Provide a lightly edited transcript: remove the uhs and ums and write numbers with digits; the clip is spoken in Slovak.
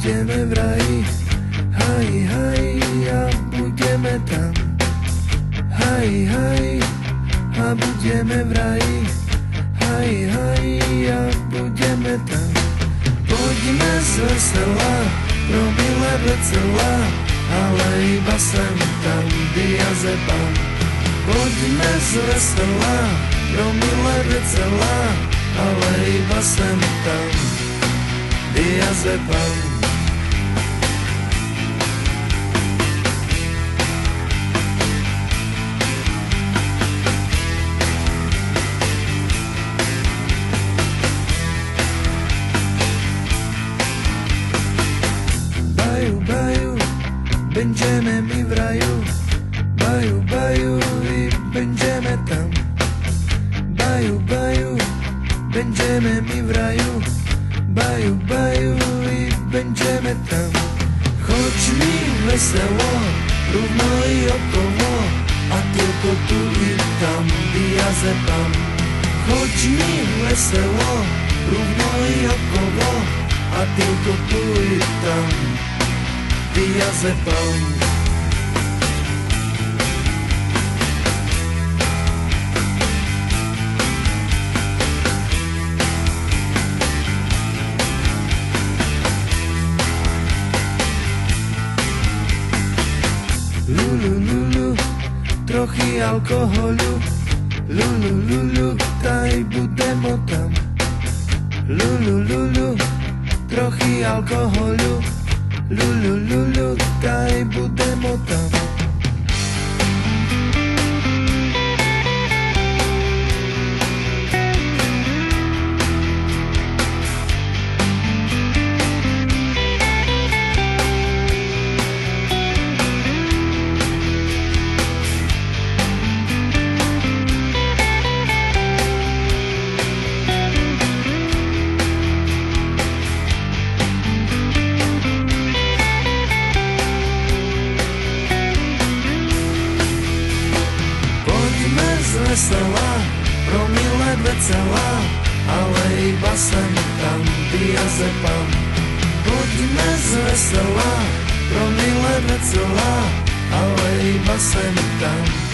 budeme v raji, haj, haj, a budeme tam. Haj, haj, a budeme v raji, haj, haj, a budeme tam. Poďme z vesela, promile veselá, ale iba sem tam, diazepam. Poďme z vesela, promile veselá, ale iba sem tam, diazepam. Baju, baju, będziemy mi w raju. Baju, baju i będziemy tam. Baju, baju, będziemy mi w raju. Baju, baju i będziemy tam. Choć mi wesoło, równo i około, a tylko tu i tam, diazepam. Choć mi wesoło, równo i około, a tylko tu i tam, diazepam. Lulu, lulu, trochę alkoholu. Lulu, lulu, taj budemo tam. Lulu, lulu, trochę alkoholu. Lulu, lulu, taj budemo tam. Vesela, promile veselá, ale iba sem tam, diazepam. Poďme z vesela, promile veselá, ale iba sem tam.